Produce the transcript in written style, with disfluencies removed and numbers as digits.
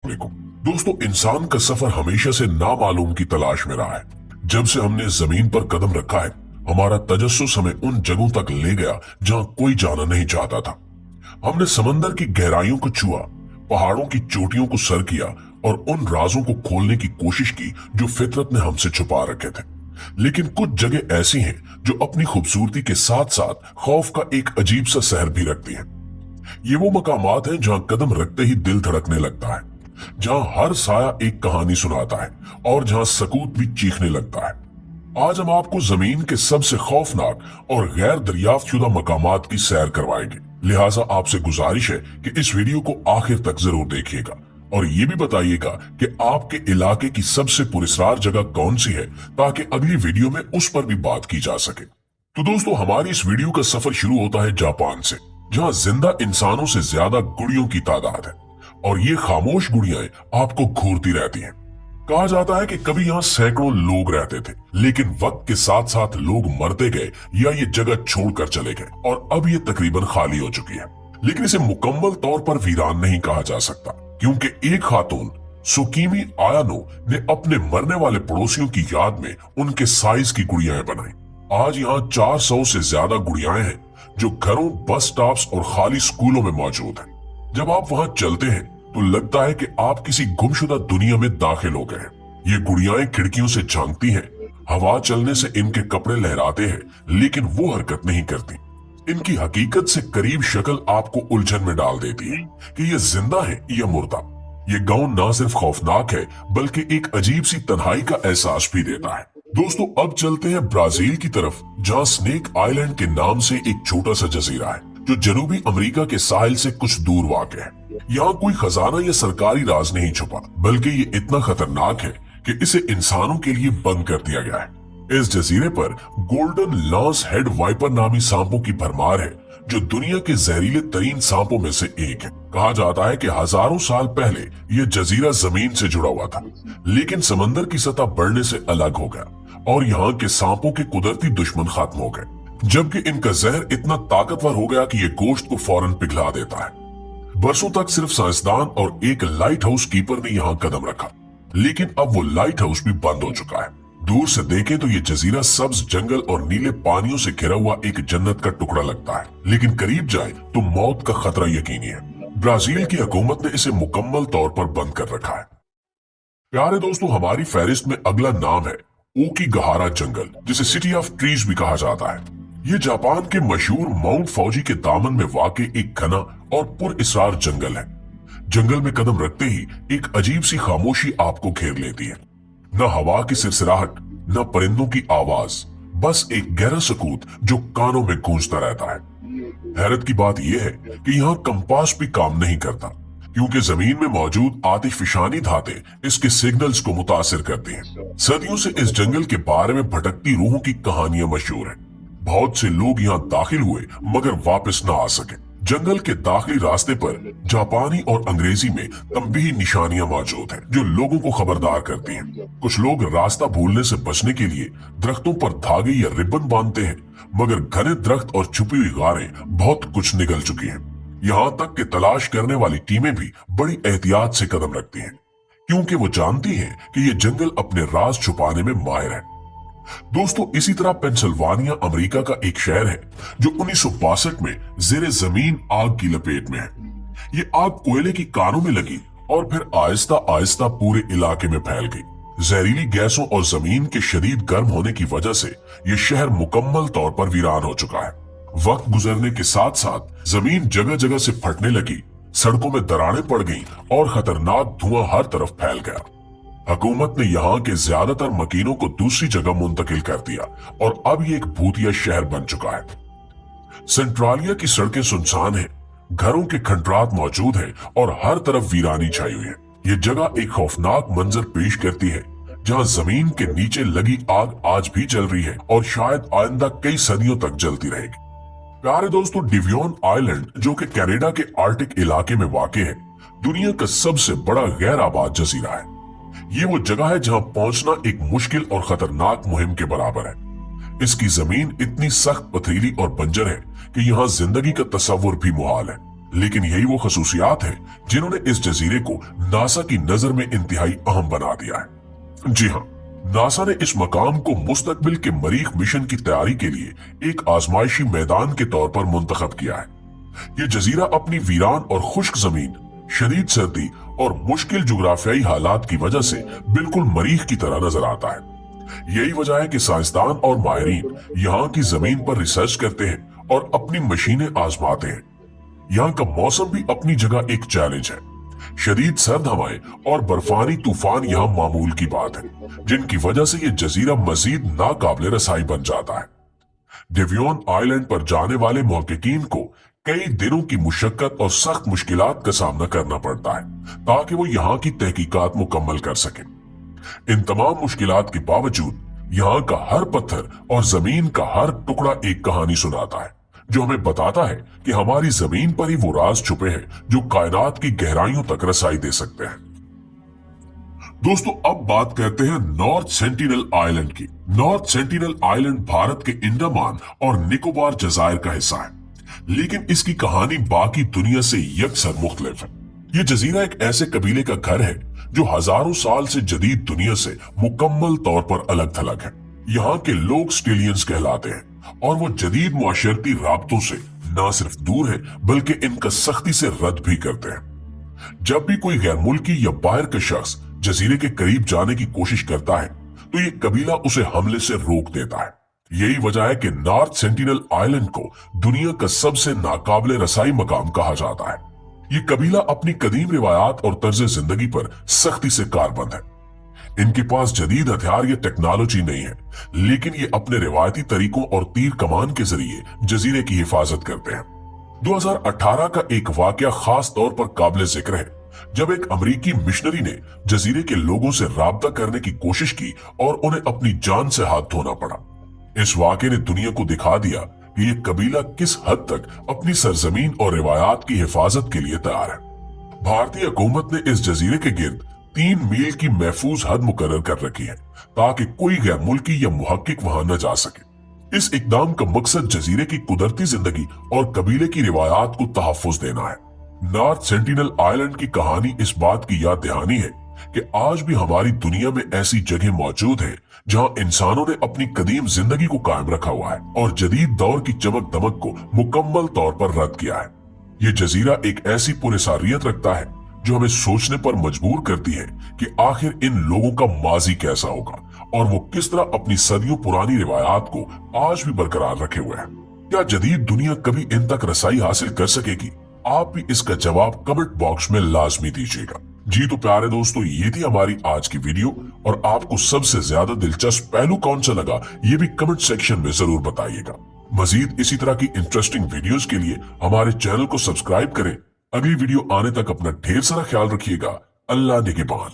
अलैकुम। दोस्तों, इंसान का सफर हमेशा से नामालूम की तलाश में रहा है। जब से हमने जमीन पर कदम रखा है, हमारा तजस्सुस हमें उन जगहों तक ले गया जहां कोई जाना नहीं चाहता था। हमने समंदर की गहराइयों को छुआ, पहाड़ों की चोटियों को सर किया और उन राजों को खोलने की कोशिश की जो फितरत ने हमसे छुपा रखे थे। लेकिन कुछ जगह ऐसी हैं जो अपनी खूबसूरती के साथ साथ खौफ का एक अजीब सा सहर भी रखती हैं। ये वो मकामात हैं जहां कदम रखते ही दिल धड़कने लगता है, जहां हर साया एक कहानी सुनाता है और जहां सकूत भी चीखने लगता है। आज हम आपको जमीन के सबसे खौफनाक और गैर दरियाफ्त शुदा मकामात की सैर करवाएंगे। लिहाजा आपसे गुजारिश है कि इस वीडियो को आखिर तक जरूर देखिएगा और ये भी बताइएगा कि आपके इलाके की सबसे पुरस्कार जगह कौन सी है, ताकि अगली वीडियो में उस पर भी बात की जा सके। तो दोस्तों, हमारी इस वीडियो का सफर शुरू होता है जापान से, जहां जिंदा इंसानों से ज्यादा गुड़ियों की तादाद है और ये खामोश गुड़ियां आपको घूरती रहती हैं। कहा जाता है कि कभी यहाँ सैकड़ों लोग रहते थे, लेकिन वक्त के साथ साथ लोग मरते गए या ये जगह छोड़कर चले गए और अब ये तकरीबन खाली हो चुकी है। लेकिन इसे मुकम्मल तौर पर वीरान नहीं कहा जा सकता, क्योंकि एक खातून सुकीमी आयानो ने अपने मरने वाले पड़ोसियों की याद में उनके साइज की गुड़ियाएं बनाई। आज यहाँ 400 से ज्यादा गुड़ियाएं हैं जो घरों, बस स्टॉप्स और खाली स्कूलों में मौजूद हैं। जब आप वहां चलते हैं तो लगता है कि आप किसी गुमशुदा दुनिया में दाखिल हो गए हैं। ये गुड़ियाएं खिड़कियों से झांकती हैं, हवा चलने से इनके कपड़े लहराते हैं, लेकिन वो हरकत नहीं करती। इनकी हकीकत से करीब शक्ल आपको उलझन में डाल देती है कि ये जिंदा है या मुर्दा। ये गांव ना सिर्फ खौफनाक है, बल्कि एक अजीब सी तन्हाई का एहसास भी देता है। दोस्तों, अब चलते हैं ब्राजील की तरफ, जहां स्नेक आइलैंड के नाम से एक छोटा सा जजीरा है जो जनूबी अमेरिका के साहिल से कुछ दूर वाक़ है। यहाँ कोई खजाना या सरकारी राज नहीं छुपा, बल्कि ये इतना खतरनाक है कि इसे इंसानों के लिए बंद कर दिया गया है। इस जजीरे पर गोल्डन लॉस हेड वाइपर नामी सांपों की भरमार है, जो दुनिया के जहरीले तरीन सांपों में से एक है। कहा जाता है कि हजारों साल पहले यह जजीरा जमीन से जुड़ा हुआ था, लेकिन समंदर की सतह बढ़ने से अलग हो गया और यहाँ के सांपों के कुदरती दुश्मन खत्म हो गए, जबकि इनका जहर इतना ताकतवर हो गया कि ये गोश्त को फौरन पिघला देता है। बरसों तक सिर्फ साइंसदान और एक लाइट हाउस कीपर ने यहाँ कदम रखा, लेकिन अब वो लाइट हाउस भी बंद हो चुका है। दूर से देखें तो ये जजीरा सब्ज जंगल और नीले पानियों से घिरा हुआ एक जन्नत का टुकड़ा लगता है, लेकिन करीब जाए तो मौत का खतरा यकीनी है। ब्राजील की हुकूमत ने इसे मुकम्मल तौर पर बंद कर रखा है। प्यारे दोस्तों, हमारी फहरिस्त में अगला नाम है ओकिगहारा जंगल, जिसे सिटी ऑफ ट्रीज भी कहा जाता है। ये जापान के मशहूर माउंट फौजी के दामन में वाक़ एक घना और पुरअसरार जंगल है। जंगल में कदम रखते ही एक अजीब सी खामोशी आपको घेर लेती है। न हवा की सिरसिराहट, न परिंदों की आवाज, बस एक गहरा सकूत जो कानों में गूंजता रहता है। हैरत की बात यह है कि यहाँ कंपास भी काम नहीं करता, क्योंकि जमीन में मौजूद आतिशफशानी धाते इसके सिग्नल्स को मुतासिर करती हैं। सदियों से इस जंगल के बारे में भटकती रूहों की कहानियां मशहूर हैं। बहुत से लोग यहाँ दाखिल हुए मगर वापस न आ सके। जंगल के दाखिली रास्ते पर जापानी और अंग्रेजी में तंबीही निशानियां मौजूद हैं, जो लोगों को खबरदार करती हैं। कुछ लोग रास्ता भूलने से बचने के लिए दरख्तों पर धागे या रिबन बांधते हैं, मगर घने दरख्त और छुपी हुई गारें बहुत कुछ निगल चुकी हैं। यहाँ तक कि तलाश करने वाली टीमें भी बड़ी एहतियात से कदम रखती हैं, क्योंकि वो जानती हैं कि ये जंगल अपने राज छुपाने में माहिर है। दोस्तों, इसी तरह पेंसिल्वानिया अमेरिका का एक शहर है जो 1962 में जेरे जमीन आग की लपेट में है। ये आग कोयले की कानों में लगी और फिर आहिस्ता आहिस्ता पूरे इलाके में फैल गई। जहरीली गैसों और जमीन के शदीद गर्म होने की वजह से ये शहर मुकम्मल तौर पर वीरान हो चुका है। वक्त गुजरने के साथ साथ जमीन जगह जगह से फटने लगी, सड़कों में दरारें पड़ गईं और खतरनाक धुआं हर तरफ फैल गया। हुकूमत ने यहाँ के ज्यादातर मकीनों को दूसरी जगह मुंतकिल कर दिया और अब ये एक भूतिया शहर बन चुका है। सेंट्रालिया की सड़कें सुनसान हैं, घरों के खंडरात मौजूद हैं और हर तरफ वीरानी छाई हुई है। ये जगह एक खौफनाक मंजर पेश करती है, जहाँ जमीन के नीचे लगी आग आज भी जल रही है और शायद आइंदा कई सदियों तक जलती रहेगी। प्यारे दोस्तों, डिवियन आइलैंड, जो कि कनाडा के आर्कटिक इलाके में वाक़ है, दुनिया का सबसे बड़ा गैर आबाद जजीरा है। ये वो जगह है जहां पहुंचना एक मुश्किल और खतरनाक मुहिम के बराबर है। इसकी जमीन इतनी सख्त, पथरीली और बंजर है कि यहाँ जिंदगी का तस्वुर भी मुहाल है। लेकिन यही वो खसूसियात है जिन्होंने इस जजीरे को नासा की नजर में इंतहाई अहम बना दिया है। जी हाँ, नासा ने इस मकाम को मुस्तकबिल के मरीख मिशन की तैयारी के लिए एक आजमाइशी मैदान के तौर पर मुंतखब किया है। ये जजीरा अपनी वीरान और खुश्क जमीन, शदीद सर्दी और मुश्किल जुग्राफियाई हालात की वजह से बिल्कुल मरीख की तरह नजर आता है। यही वजह है कि साइंसदान और माहिरीन यहाँ की जमीन पर रिसर्च करते हैं और अपनी मशीनें आजमाते हैं। यहाँ का मौसम भी अपनी जगह एक चैलेंज है। शदीद सर्द हवाएं और बर्फानी तूफान यहाँ मामूल की बात है, जिनकी वजह से ये जजीरा मजीद नाकाबिले रसाई बन जाता है। डेवियन आइलैंड पर जाने वाले मुहक्किकीन को कई दिनों की मुशक्कत और सख्त मुश्किलात का सामना करना पड़ता है ताकि वो यहाँ की तहकीकात मुकम्मल कर सके। इन तमाम मुश्किलात के बावजूद यहाँ का हर पत्थर और जमीन का हर टुकड़ा एक कहानी सुनाता है, जो हमें बताता है कि हमारी जमीन पर ही वो राज छुपे हैं जो कायनात की गहराइयों तक रसाई दे सकते हैं। दोस्तों, अब बात करते हैं नॉर्थ सेंटिनल आइलैंड की। नॉर्थ सेंटिनल आइलैंड भारत के अंडमान और निकोबार जजायर का हिस्सा है, लेकिन इसकी कहानी बाकी दुनिया से यकसर मुख्तलिफ है। ये जजीरा एक ऐसे कबीले का घर है जो हजारों साल से जदीद दुनिया से मुकम्मल तौर पर अलग थलग है। यहाँ के लोग स्टेलियंस कहलाते हैं और वो जदीद मुआशरती राब्तों से न सिर्फ दूर है बल्कि इनका सख्ती से रद्द भी करते हैं। जब भी कोई गैर मुल्की या बाहर का शख्स जजीरे के करीब जाने की कोशिश करता है तो ये कबीला उसे हमले से रोक देता है। यही वजह है कि नॉर्थ सेंटिनल आइलैंड को दुनिया का सबसे नाकाबिले रसाई मकाम कहा जाता है। ये कबीला अपनी कदीम रिवायात और तर्ज जिंदगी पर सख्ती से कारबंद है। इनके पास जदीद हथियार या टेक्नोलॉजी नहीं है, लेकिन ये अपने रिवायती तरीकों और तीर कमान के जरिए जजीरे की हिफाजत करते हैं। 2018 का एक वाकया खास तौर पर काबिल जिक्र है, जब एक अमरीकी मिशनरी ने जजीरे के लोगों से राब्ता करने की कोशिश की और उन्हें अपनी जान से हाथ धोना पड़ा। इस वाकये ने दुनिया को दिखा दिया कि ये कबीला किस हद तक अपनी सरजमीन और रिवायात की हिफाजत के लिए तैयार है। भारतीय हुकूमत ने इस जजीरे के गिर्द 3 मील की महफूज हद मुकर्रर कर रखी है ताकि कोई गैर मुल्की या मुहक्किक वहां न जा सके। इस इकदाम का मकसद जजीरे की कुदरती जिंदगी और कबीले की रिवायात को तहफ्फुज देना है। नॉर्थ सेंटिनल आइलैंड की कहानी इस बात की याद दहानी है कि आज भी हमारी दुनिया में ऐसी जगह मौजूद है जहां इंसानों ने अपनी कदीम जिंदगी को कायम रखा हुआ है और जदीद दौर की चमक दमक को मुकम्मल तौर पर रद्द किया है। ये जजीरा एक ऐसी पुरसारियत रखता है जो हमें सोचने पर मजबूर करती है कि आखिर इन लोगों का माजी कैसा होगा और वो किस तरह अपनी सदियों पुरानी रिवायात को आज भी बरकरार रखे हुए हैं। क्या जदीद दुनिया कभी इन तक रसाई हासिल कर सकेगी? आप भी इसका जवाब कमेंट बॉक्स में लाजमी दीजिएगा। जी तो प्यारे दोस्तों, ये थी हमारी आज की वीडियो और आपको सबसे ज्यादा दिलचस्प पहलू कौन सा लगा ये भी कमेंट सेक्शन में जरूर बताइएगा। मजीद इसी तरह की इंटरेस्टिंग वीडियोस के लिए हमारे चैनल को सब्सक्राइब करें। अगली वीडियो आने तक अपना ढेर सारा ख्याल रखिएगा। अल्लाह निगहबान।